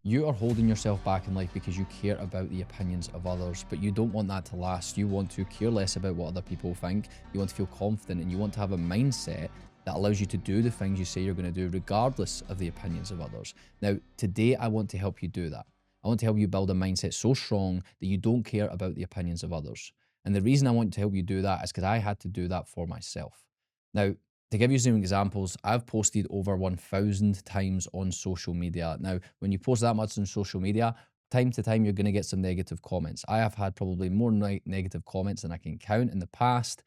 You are holding yourself back in life because you care about the opinions of others, but you don't want that to last. You want to care less about what other people think. You want to feel confident and you want to have a mindset that allows you to do the things you say you're going to do, regardless of the opinions of others. Now, today, I want to help you do that. I want to help you build a mindset so strong that you don't care about the opinions of others. And the reason I want to help you do that is because I had to do that for myself. Now, to give you some examples, I've posted over 1,000 times on social media. Now, when you post that much on social media, time to time, you're going to get some negative comments. I have had probably more negative comments than I can count in the past.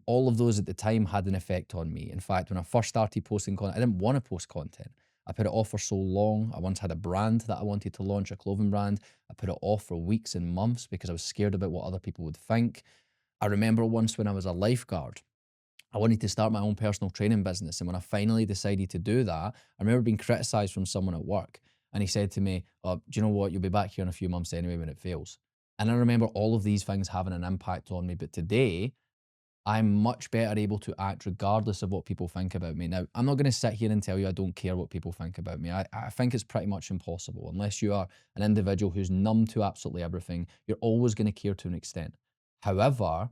All of those at the time had an effect on me. In fact, when I first started posting content, I didn't want to post content. I put it off for so long. I once had a brand that I wanted to launch, a clothing brand. I put it off for weeks and months because I was scared about what other people would think. I remember once when I was a lifeguard, I wanted to start my own personal training business. And when I finally decided to do that, I remember being criticized from someone at work. And he said to me, oh, do you know what? You'll be back here in a few months anyway when it fails. And I remember all of these things having an impact on me. But today, I'm much better able to act regardless of what people think about me. Now, I'm not going to sit here and tell you I don't care what people think about me. I think it's pretty much impossible. Unless you are an individual who's numb to absolutely everything, you're always going to care to an extent. However,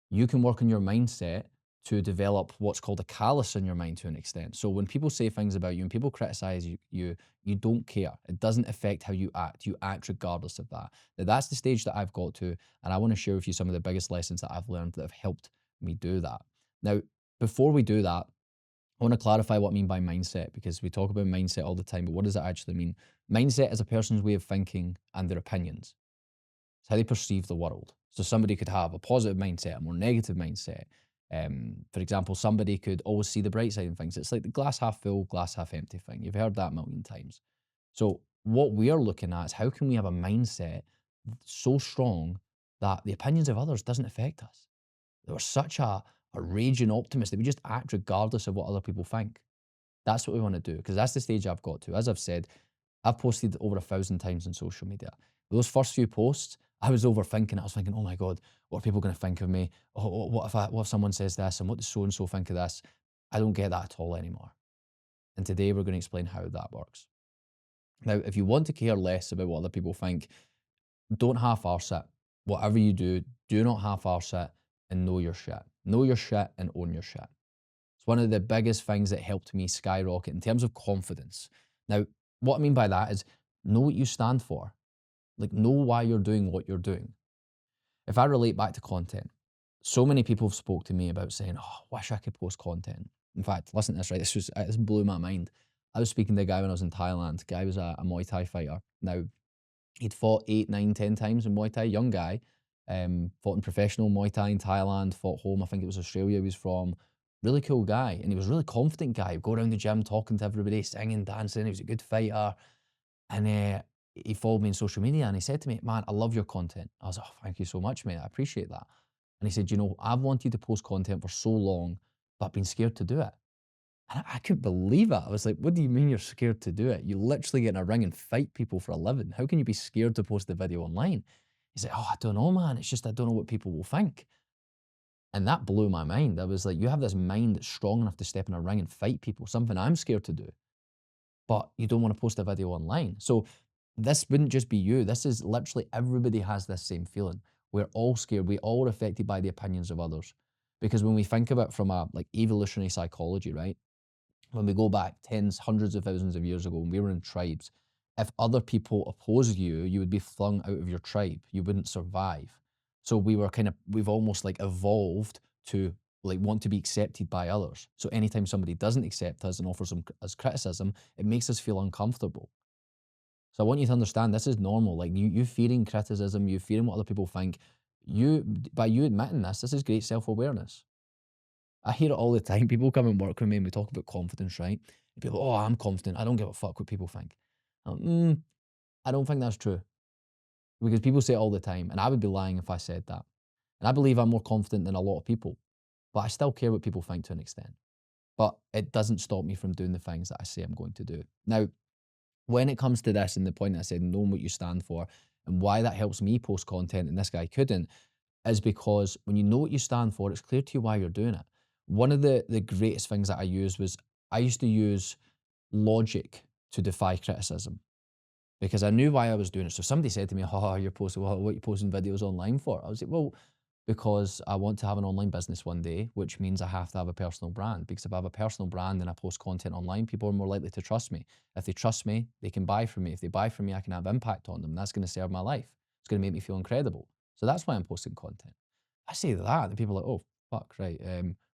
you can work on your mindset to develop what's called a callus in your mind to an extent. So when people say things about you and people criticize you don't care. It doesn't affect how you act. You act regardless of that. Now that's the stage that I've got to, and I want to share with you some of the biggest lessons that I've learned that have helped me do that. Now, before we do that, I want to clarify what I mean by mindset because we talk about mindset all the time, but what does it actually mean? Mindset is a person's way of thinking and their opinions. It's how they perceive the world. So somebody could have a positive mindset, a more negative mindset. For example, somebody could always see the bright side of things. It's like the glass half full, glass half empty thing. You've heard that a million times. So what we are looking at is how can we have a mindset so strong that the opinions of others doesn't affect us? That we're such a raging optimist that we just act regardless of what other people think. That's what we want to do because that's the stage I've got to. As I've said, I've posted over 1,000 times on social media. Those first few posts, I was overthinking. I was thinking, oh my God, what are people going to think of me? Oh, what if someone says this? And what does so and so think of this? I don't get that at all anymore. And today we're going to explain how that works. Now, if you want to care less about what other people think, don't half-arse it. Whatever you do not half-arse it and know your shit. Know your shit and own your shit. It's one of the biggest things that helped me skyrocket in terms of confidence. Now, what I mean by that is know what you stand for. Like, know why you're doing what you're doing. If I relate back to content, so many people have spoke to me about saying, oh, I wish I could post content. In fact, listen to this, right? This blew my mind. I was speaking to a guy when I was in Thailand. The guy was a Muay Thai fighter. Now, he'd fought 8, 9, 10 times in Muay Thai, young guy. Fought in professional Muay Thai in Thailand, fought home, I think it was Australia he was from. Really cool guy. And he was a really confident guy. He'd go around the gym talking to everybody, singing, dancing. He was a good fighter. And he followed me on social media and he said to me, man, I love your content. I was like, oh, thank you so much, mate. I appreciate that. And he said, you know, I've wanted to post content for so long, but I've been scared to do it. And I couldn't believe it. I was like, what do you mean you're scared to do it? You literally get in a ring and fight people for a living. How can you be scared to post a video online? He's like, oh, I don't know, man. It's just I don't know what people will think. And that blew my mind. I was like, you have this mind that's strong enough to step in a ring and fight people, something I'm scared to do, but you don't want to post a video online. So this wouldn't just be you. This is literally everybody has this same feeling. We're all scared. We all are affected by the opinions of others. Because when we think of it from a like evolutionary psychology, right? When we go back tens, hundreds of thousands of years ago, when we were in tribes, if other people opposed you, you would be flung out of your tribe. You wouldn't survive. So we've almost like evolved to like want to be accepted by others. So anytime somebody doesn't accept us and offers us criticism, it makes us feel uncomfortable. So I want you to understand this is normal. Like you fearing criticism, you fearing what other people think, by you admitting this is great self-awareness. I hear it all the time. People come and work with me and we talk about confidence, right? And people, oh, I'm confident. I don't give a fuck what people think. I don't think that's true because people say it all the time, and I would be lying if I said that. And I believe I'm more confident than a lot of people, but I still care what people think to an extent. But it doesn't stop me from doing the things that I say I'm going to do. Now, when it comes to this and the point I said, knowing what you stand for and why that helps me post content and this guy couldn't, is because when you know what you stand for, it's clear to you why you're doing it. One of the greatest things that I used was I used to use logic to defy criticism. because I knew why I was doing it. So somebody said to me, "Oh, you're posting what you posting videos online for?" I was like, "Well, because I want to have an online business one day, which means I have to have a personal brand. Because if I have a personal brand and I post content online, people are more likely to trust me. If they trust me, they can buy from me. If they buy from me, I can have impact on them. That's going to serve my life. It's going to make me feel incredible. So that's why I'm posting content." I say that, and people are like, "Oh, fuck, right.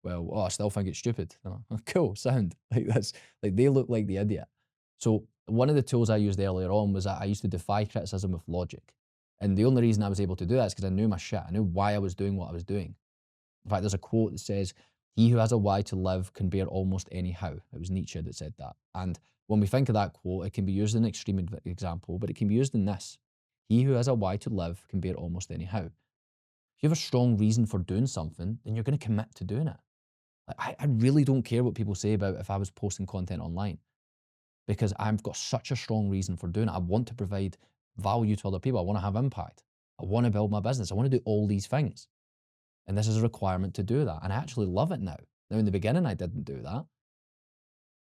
Well, I still think it's stupid." And I'm like, cool, sound like that's like they look like the idiot. So one of the tools I used earlier on was that I used to defy criticism with logic. And the only reason I was able to do that is because I knew my shit. I knew why I was doing what I was doing. In fact, there's a quote that says, "He who has a why to live can bear almost any how." It was Nietzsche that said that. And when we think of that quote, it can be used in an extreme example, but it can be used in this: "He who has a why to live can bear almost any how." If you have a strong reason for doing something, then you're going to commit to doing it. Like, I really don't care what people say about if I was posting content online, because I've got such a strong reason for doing it. I want to provide value to other people. I want to have impact. I want to build my business. I want to do all these things. And this is a requirement to do that. And I actually love it now. Now, in the beginning, I didn't do that.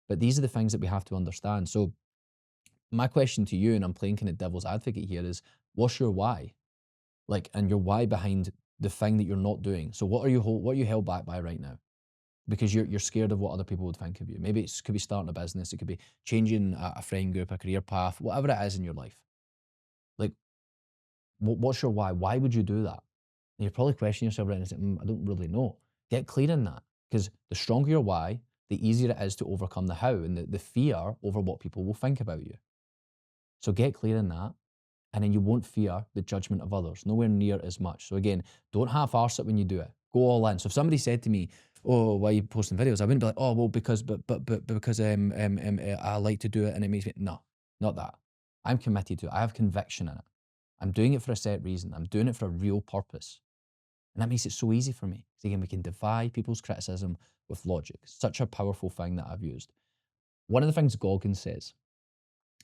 But these are the things that we have to understand. So, my question to you, and I'm playing kind of devil's advocate here, is what's your why? Like, and your why behind the thing that you're not doing. So, what are you held back by right now? Because you're scared of what other people would think of you. Maybe it could be starting a business, it could be changing a friend group, a career path, whatever it is in your life. Like, what's your why? Why would you do that? And you're probably questioning yourself right now and saying, I don't really know. Get clear in that, because the stronger your why, the easier it is to overcome the how and the fear over what people will think about you. So get clear in that, and then you won't fear the judgment of others, nowhere near as much. So again, don't half-arse it when you do it. Go all in. So if somebody said to me, "Oh, why are you posting videos?" I wouldn't be like, "Oh, well, because but because I like to do it and it makes me." No, not that. I'm committed to it. I have conviction in it. I'm doing it for a set reason. I'm doing it for a real purpose. And that makes it so easy for me. So again, we can defy people's criticism with logic. Such a powerful thing that I've used. One of the things Goggins says,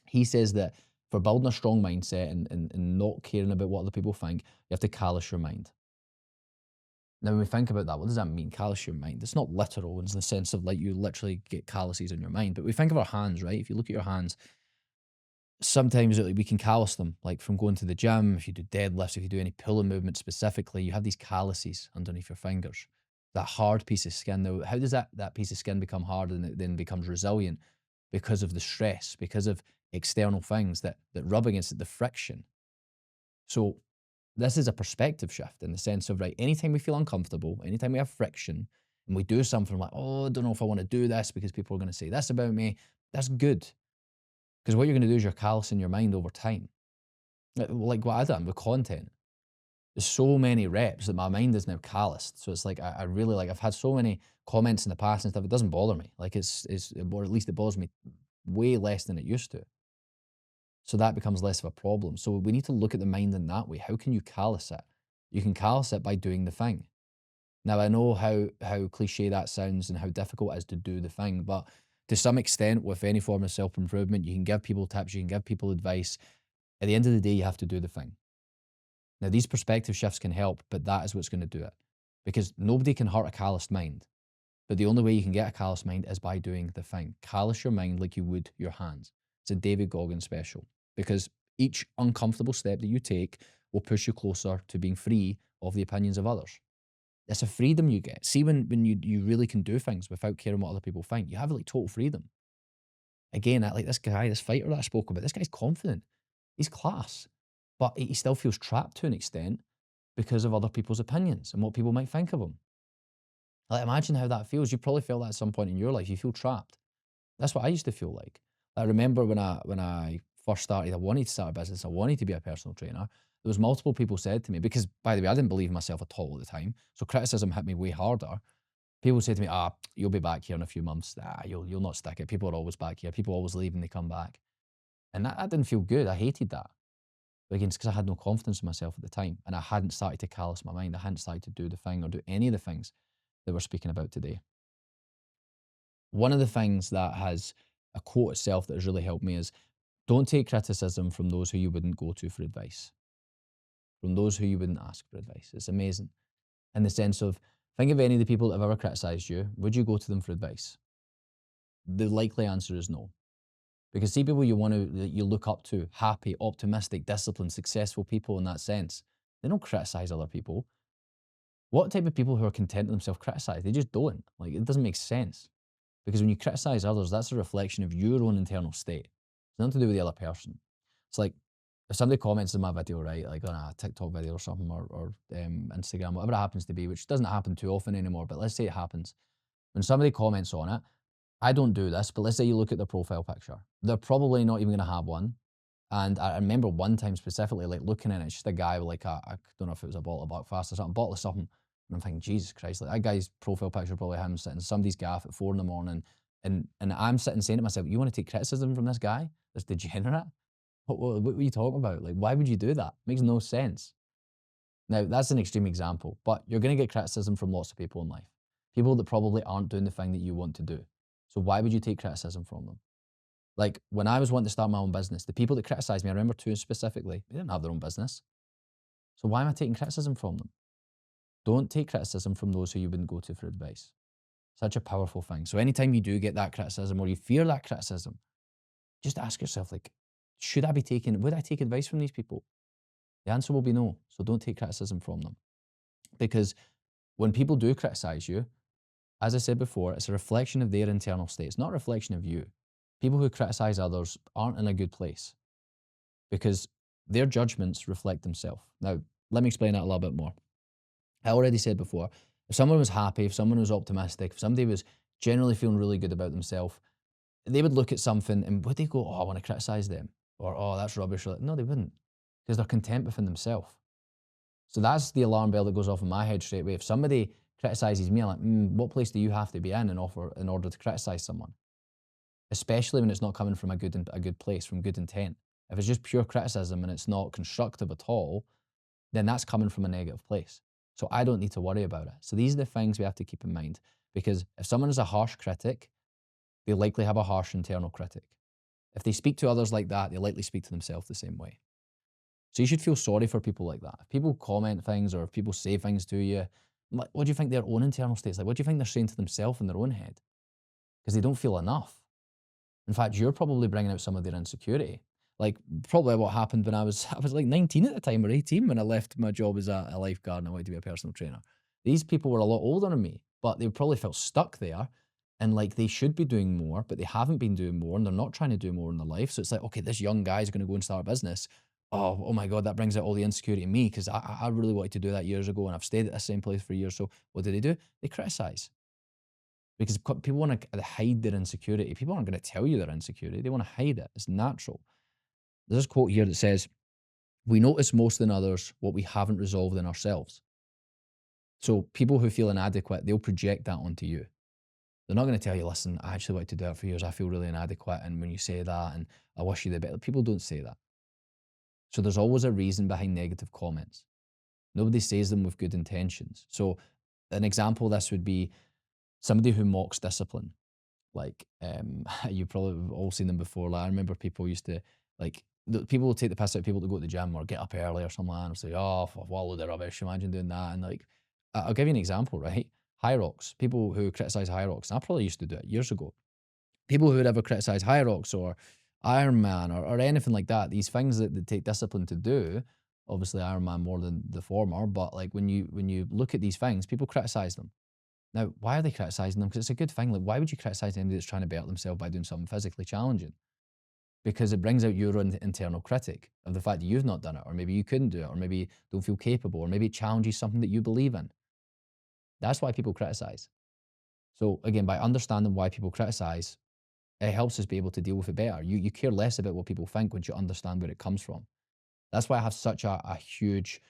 he says that for building a strong mindset and not caring about what other people think, you have to callous your mind. Now, when we think about that, what does that mean? Callous your mind. It's not literal in the sense of like you literally get calluses on your mind, but we think of our hands, right? If you look at your hands, sometimes we can callous them, like from going to the gym. If you do deadlifts, if you do any pulling movement specifically, you have these calluses underneath your fingers. That hard piece of skin. Now, how does that piece of skin become hard and it then becomes resilient? Because of the stress, because of external things that rub against it, the friction. So this is a perspective shift in the sense of, right, anytime we feel uncomfortable, anytime we have friction and we do something like, "Oh, I don't know if I want to do this because people are going to say this about me," that's good. Because what you're going to do is you're callousing your mind over time. Like what I've done with content. There's so many reps that my mind is now calloused. So it's like I really like I've had so many comments in the past and stuff. It doesn't bother me. Like or at least it bothers me way less than it used to. So that becomes less of a problem. So we need to look at the mind in that way. How can you callous it? You can callous it by doing the thing. Now I know how cliche that sounds and how difficult it is to do the thing, but to some extent, with any form of self improvement, you can give people tips, you can give people advice. At the end of the day, you have to do the thing. Now, these perspective shifts can help, but that is what's going to do it. Because nobody can hurt a calloused mind. But the only way you can get a calloused mind is by doing the thing. Callous your mind like you would your hands. It's a David Goggins special. Because each uncomfortable step that you take will push you closer to being free of the opinions of others. It's a freedom you get. See, when you really can do things without caring what other people think, you have like total freedom. Again, like this guy, this fighter that I spoke about, this guy's confident. He's class. But he still feels trapped to an extent because of other people's opinions and what people might think of him. Like, imagine how that feels. You probably felt that at some point in your life. You feel trapped. That's what I used to feel like. I remember when I first started, I wanted to start a business. I wanted to be a personal trainer. There was multiple people said to me, because by the way, I didn't believe in myself at all at the time. So criticism hit me way harder. People say to me, you'll be back here in a few months. You'll not stick it. People are always back here. People always leave and they come back. And that didn't feel good. I hated that. But again, it's because I had no confidence in myself at the time and I hadn't started to callous my mind. I hadn't started to do the thing or do any of the things that we're speaking about today. One of the things that has a quote itself that has really helped me is, don't take criticism from those who you wouldn't go to for advice, from those who you wouldn't ask for advice. It's amazing in the sense of, think of any of the people that have ever criticized you. Would you go to them for advice? The likely answer is no. Because see people that you look up to, happy, optimistic, disciplined, successful people in that sense, they don't criticize other people. What type of people who are content with themselves criticize? They just don't. Like, it doesn't make sense. Because when you criticize others, that's a reflection of your own internal state. It's nothing to do with the other person. It's like if somebody comments on my video, right, like on a TikTok video or something, or Instagram, whatever it happens to be, which doesn't happen too often anymore, but let's say it happens. When somebody comments on it, I don't do this, but let's say you look at their profile picture. They're probably not even going to have one. And I remember one time specifically, like looking at it, it's just a guy with like I don't know if it was a bottle of Buckfast or something, bottle of something. And I'm thinking, Jesus Christ, like that guy's profile picture probably him sitting in somebody's gaff at 4 in the morning. And I'm sitting saying to myself, you want to take criticism from this guy? This degenerate? What were you talking about? Like, why would you do that? Makes no sense. Now, that's an extreme example, but you're going to get criticism from lots of people in life. People that probably aren't doing the thing that you want to do. So why would you take criticism from them? Like when I was wanting to start my own business, the people that criticized me, I remember two specifically, they didn't have their own business. So why am I taking criticism from them? Don't take criticism from those who you wouldn't go to for advice. Such a powerful thing. So anytime you do get that criticism or you fear that criticism, just ask yourself, like, would I take advice from these people? The answer will be no. So don't take criticism from them. Because when people do criticize you, as I said before, it's a reflection of their internal state. It's not a reflection of you. People who criticize others aren't in a good place because their judgments reflect themselves. Now, let me explain that a little bit more. I already said before, if someone was happy, if someone was optimistic, if somebody was generally feeling really good about themselves, they would look at something and would they go, oh, I want to criticise them? Or, oh, that's rubbish. No, they wouldn't, because they're content within themselves. So that's the alarm bell that goes off in my head straight away. If somebody criticises me, I'm like, what place do you have to be in order to criticise someone? Especially when it's not coming from a good place, from good intent. If it's just pure criticism and it's not constructive at all, then that's coming from a negative place. So I don't need to worry about it. So these are the things we have to keep in mind, because if someone is a harsh critic, they likely have a harsh internal critic. If they speak to others like that, they likely speak to themselves the same way. So you should feel sorry for people like that. If people comment things or if people say things to you, what do you think their own internal state's like? What do you think they're saying to themselves in their own head? Because they don't feel enough. In fact, you're probably bringing out some of their insecurity. Like probably what happened when I was like 19 at the time or 18 when I left my job as a lifeguard and I wanted to be a personal trainer. These people were a lot older than me, but they probably felt stuck there and like they should be doing more, but they haven't been doing more and they're not trying to do more in their life. So it's like, okay, this young guy's going to go and start a business. Oh my God, that brings out all the insecurity in me because I really wanted to do that years ago and I've stayed at the same place for years. So what do? They criticize. Because people want to hide their insecurity. People aren't going to tell you their insecurity. They want to hide it. It's natural. There's this quote here that says, we notice most than others what we haven't resolved in ourselves. So people who feel inadequate, they'll project that onto you. They're not going to tell you, listen, I actually wanted to do it for years. I feel really inadequate. And when you say that, and I wish you the better, people don't say that. So there's always a reason behind negative comments. Nobody says them with good intentions. So an example of this would be somebody who mocks discipline. Like, you probably have all seen them before. Like, I remember people used to, like, people will take the piss out of people to go to the gym or get up early or something like that and say, oh, what a load of rubbish. Imagine doing that. And like, I'll give you an example, right? High rocks, people who criticize high rocks. I probably used to do it years ago. People who would ever criticize high rocks or Iron Man or anything like that, these things that take discipline to do, obviously Iron Man more than the former, but like when you look at these things, people criticize them. Now, why are they criticising them? Because it's a good thing. Like, why would you criticise anybody that's trying to better themselves by doing something physically challenging? Because it brings out your own internal critic of the fact that you've not done it, or maybe you couldn't do it, or maybe you don't feel capable, or maybe it challenges something that you believe in. That's why people criticise. So again, by understanding why people criticise, it helps us be able to deal with it better. You care less about what people think once you understand where it comes from. That's why I have such a huge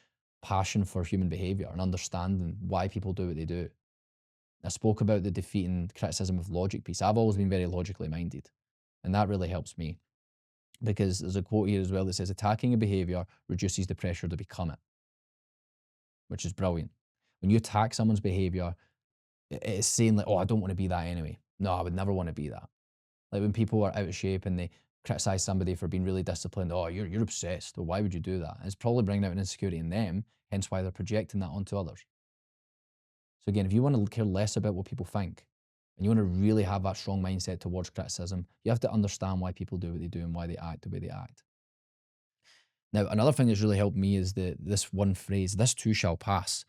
passion for human behaviour and understanding why people do what they do. I spoke about the defeating criticism with logic piece. I've always been very logically minded, and that really helps me because there's a quote here as well that says, attacking a behavior reduces the pressure to become it, which is brilliant. When you attack someone's behavior, it's saying like, oh, I don't want to be that anyway. No, I would never want to be that. Like when people are out of shape and they criticize somebody for being really disciplined, oh, you're obsessed. Well, why would you do that? And it's probably bringing out an insecurity in them, hence why they're projecting that onto others. So again, if you want to care less about what people think and you want to really have that strong mindset towards criticism, you have to understand why people do what they do and why they act the way they act. Now, another thing that's really helped me is this one phrase, this too shall pass.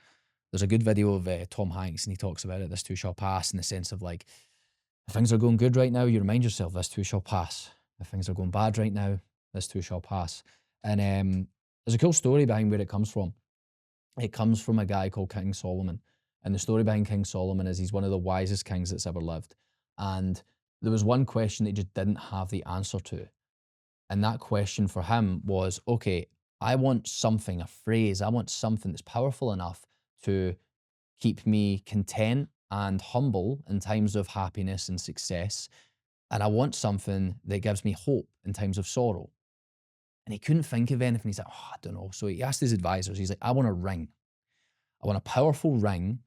There's a good video of Tom Hanks, and he talks about it, this too shall pass, in the sense of like, if things are going good right now, you remind yourself, this too shall pass. If things are going bad right now, this too shall pass. And there's a cool story behind where it comes from. It comes from a guy called King Solomon. And the story behind King Solomon is he's one of the wisest kings that's ever lived. And there was one question that he just didn't have the answer to. And that question for him was, okay, I want something, a phrase, I want something that's powerful enough to keep me content and humble in times of happiness and success. And I want something that gives me hope in times of sorrow. And he couldn't think of anything. He's like, oh, I don't know. So he asked his advisors, he's like, I want a ring. I want a powerful ring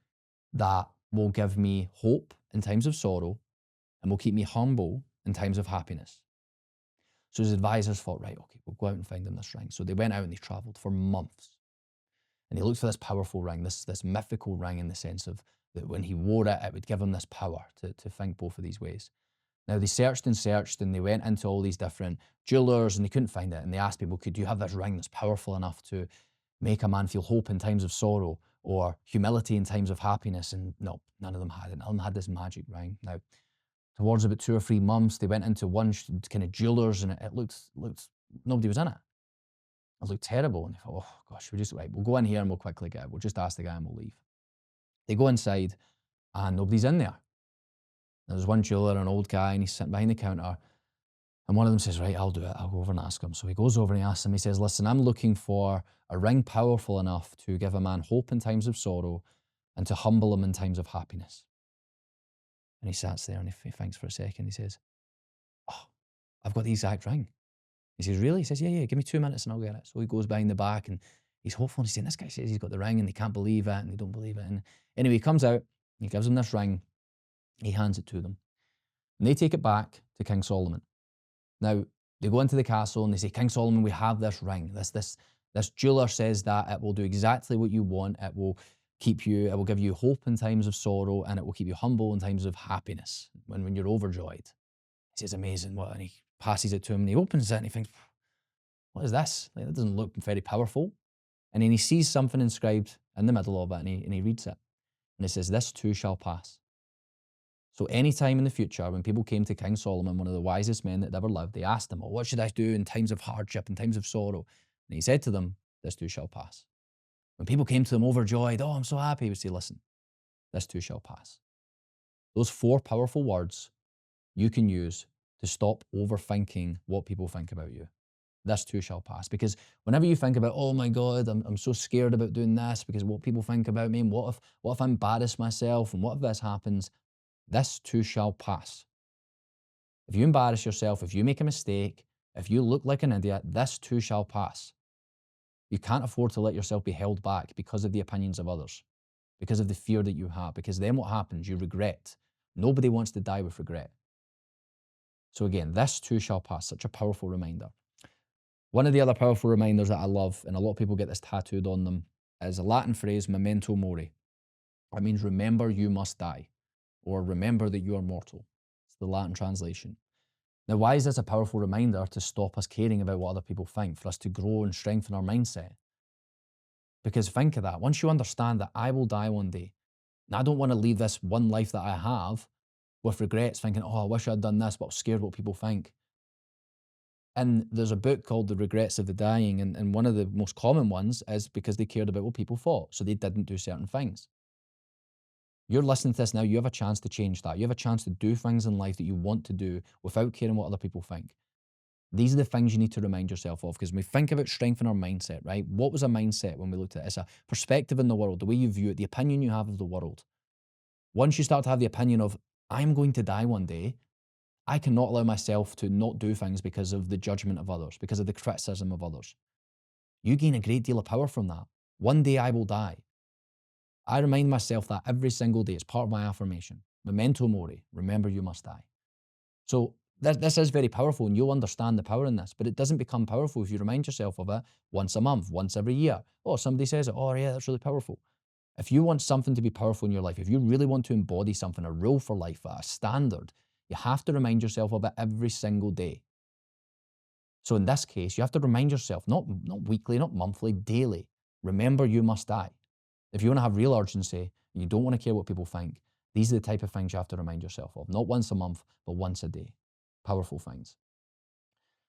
that will give me hope in times of sorrow and will keep me humble in times of happiness. So his advisors thought, right, okay, we'll go out and find him this ring. So they went out and they traveled for months. And he looked for this powerful ring, this mythical ring, in the sense of that when he wore it, it would give him this power to think both of these ways. Now, they searched and they went into all these different jewelers and they couldn't find it. And they asked people, could you have this ring that's powerful enough to make a man feel hope in times of sorrow or humility in times of happiness? And no, none of them had it. None of them had this magic ring. Now, towards about 2 or 3 months, they went into one kind of jewelers and it looked, nobody was in it. It looked terrible. And they thought, oh gosh, we'll go in here and we'll quickly get it. We'll just ask the guy and we'll leave. They go inside and nobody's in there. There's one jeweler, an old guy, and he's sitting behind the counter. And one of them says, right, I'll do it. I'll go over and ask him. So he goes over and he asks him, he says, listen, I'm looking for a ring powerful enough to give a man hope in times of sorrow and to humble him in times of happiness. And he sits there and he thinks for a second. He says, oh, I've got the exact ring. He says, really? He says, yeah, give me 2 minutes and I'll get it. So he goes behind the back and he's hopeful. And he's saying, this guy says he's got the ring and they can't believe it and they don't believe it. And anyway, he comes out, he gives them this ring, he hands it to them. And they take it back to King Solomon. Now, they go into the castle and they say, King Solomon, we have this ring. This jeweler says that it will do exactly what you want. It will it will give you hope in times of sorrow, and it will keep you humble in times of happiness when you're overjoyed. He says, amazing. What? And he passes it to him and he opens it and he thinks, what is this? Like, that doesn't look very powerful. And then he sees something inscribed in the middle of it and he reads it. And it says, this too shall pass. So any time in the future, when people came to King Solomon, one of the wisest men that ever lived, they asked him, oh, what should I do in times of hardship, in times of sorrow? And he said to them, this too shall pass. When people came to him overjoyed, oh, I'm so happy, he would say, listen, this too shall pass. Those 4 powerful words you can use to stop overthinking what people think about you. This too shall pass. Because whenever you think about, oh my God, I'm so scared about doing this because what people think about me, and what if I embarrass myself, and what if this happens? This too shall pass. If you embarrass yourself, if you make a mistake, if you look like an idiot, this too shall pass. You can't afford to let yourself be held back because of the opinions of others, because of the fear that you have, because then what happens? You regret. Nobody wants to die with regret. So again, this too shall pass, such a powerful reminder. One of the other powerful reminders that I love, and a lot of people get this tattooed on them, is a Latin phrase, Memento Mori. It means remember you must die, or remember that you are mortal. It's the Latin translation. Now, why is this a powerful reminder to stop us caring about what other people think, for us to grow and strengthen our mindset? Because think of that. Once you understand that I will die one day, and I don't want to leave this one life that I have with regrets, thinking, oh, I wish I'd done this, but I was scared what people think. And there's a book called The Regrets of the Dying, and one of the most common ones is because they cared about what people thought, so they didn't do certain things. You're listening to this now, you have a chance to change that. You have a chance to do things in life that you want to do without caring what other people think. These are the things you need to remind yourself of, because when we think about strengthening our mindset, right? What was a mindset when we looked at it? It's a perspective in the world, the way you view it, the opinion you have of the world. Once you start to have the opinion of, I'm going to die one day, I cannot allow myself to not do things because of the judgment of others, because of the criticism of others. You gain a great deal of power from that. One day I will die. I remind myself that every single day. It's part of my affirmation. Memento Mori, remember you must die. So this is very powerful, and you'll understand the power in this, but it doesn't become powerful if you remind yourself of it once a month, once every year. Oh, somebody says it, oh yeah, that's really powerful. If you want something to be powerful in your life, if you really want to embody something, a rule for life, a standard, you have to remind yourself of it every single day. So in this case, you have to remind yourself, not weekly, not monthly, daily. Remember, you must die. If you want to have real urgency, and you don't want to care what people think, these are the type of things you have to remind yourself of. Not once a month, but once a day. Powerful things.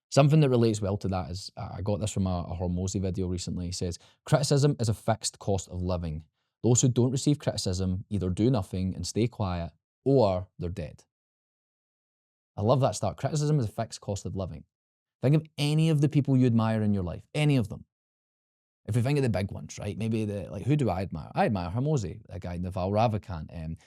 Something that relates well to that is, I got this from a Hormozy video recently. He says, criticism is a fixed cost of living. Those who don't receive criticism either do nothing and stay quiet, or they're dead. I love that start. Criticism is a fixed cost of living. Think of any of the people you admire in your life, any of them. If we think of the big ones, right? Maybe who do I admire? I admire Hormozy, that guy, Naval Ravikant,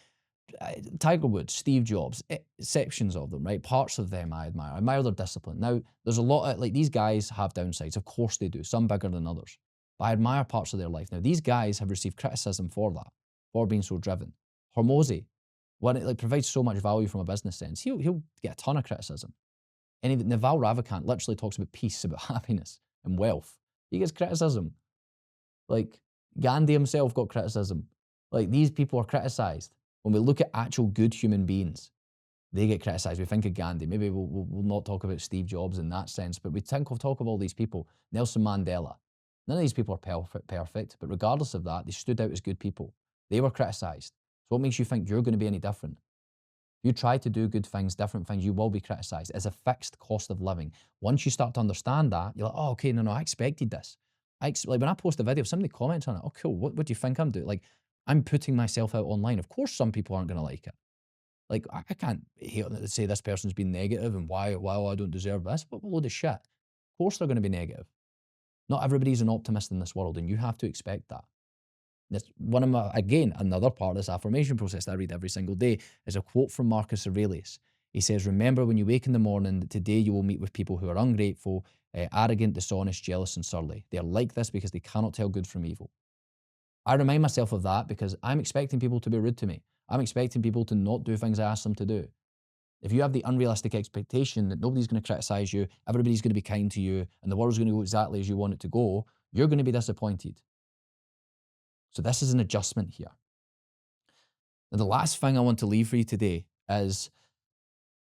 Tiger Woods, Steve Jobs, sections of them, right? Parts of them I admire. I admire their discipline. Now, there's a lot of, these guys have downsides. Of course they do, some bigger than others. But I admire parts of their life. Now, these guys have received criticism for that, for being so driven. Hormozy, when it provides so much value from a business sense, he'll get a ton of criticism. And Naval Ravikant literally talks about peace, about happiness and wealth. He gets criticism. Gandhi himself got criticism. These people are criticised. When we look at actual good human beings, they get criticised. We think of Gandhi. Maybe we'll not talk about Steve Jobs in that sense, but we talk of all these people. Nelson Mandela. None of these people are perfect, but regardless of that, they stood out as good people. They were criticised. So what makes you think you're going to be any different? You try to do good things, different things, you will be criticised. It's a fixed cost of living. Once you start to understand that, you're like, oh, okay, no, I expected this. When I post a video, if somebody comments on it, oh, cool, what do you think I'm doing? I'm putting myself out online. Of course, some people aren't going to like it. I can't say this person's been negative and why I don't deserve this. What a load of shit. Of course they're going to be negative. Not everybody's an optimist in this world, and you have to expect that. That's another part of this affirmation process that I read every single day is a quote from Marcus Aurelius. He says, remember when you wake in the morning that today you will meet with people who are ungrateful, arrogant, dishonest, jealous, and surly. They are like this because they cannot tell good from evil. I remind myself of that because I'm expecting people to be rude to me. I'm expecting people to not do things I ask them to do. If you have the unrealistic expectation that nobody's going to criticize you, everybody's going to be kind to you, and the world's going to go exactly as you want it to go, you're going to be disappointed. So this is an adjustment here. Now, the last thing I want to leave for you today is,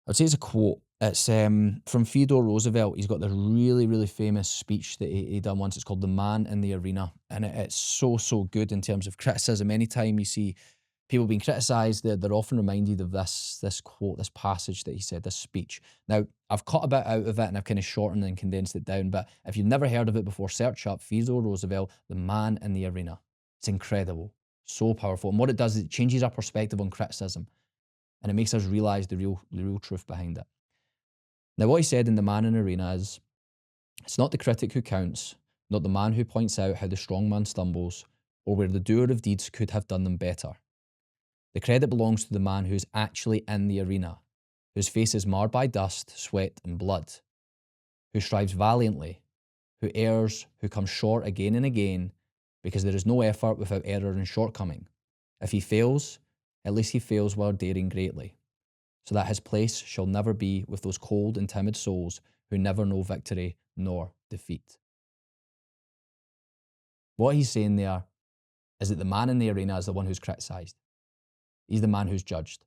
I'd say it's a quote. It's from Theodore Roosevelt. He's got this really, really famous speech that he done once. It's called The Man in the Arena. And it's so, so good in terms of criticism. Anytime you see people being criticised, they're often reminded of this quote, this passage that he said, this speech. Now, I've cut a bit out of it and I've kind of shortened and condensed it down. But if you've never heard of it before, search up Theodore Roosevelt, The Man in the Arena. It's incredible, so powerful. And what it does is it changes our perspective on criticism and it makes us realise the real truth behind it. Now, what he said in The Man in the Arena is, it's not the critic who counts, not the man who points out how the strong man stumbles or where the doer of deeds could have done them better. The credit belongs to the man who is actually in the arena, whose face is marred by dust, sweat and blood, who strives valiantly, who errs, who comes short again and again, because there is no effort without error and shortcoming. If he fails, at least he fails while daring greatly, so that his place shall never be with those cold and timid souls who never know victory nor defeat. What he's saying there is that the man in the arena is the one who's criticised. He's the man who's judged.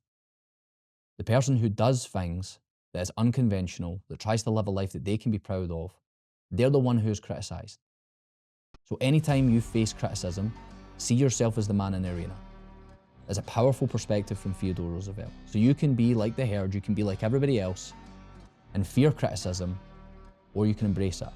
The person who does things that is unconventional, that tries to live a life that they can be proud of, they're the one who's criticised. So anytime you face criticism, see yourself as the man in the arena. It's a powerful perspective from Theodore Roosevelt. So you can be like the herd, you can be like everybody else and fear criticism, or you can embrace it.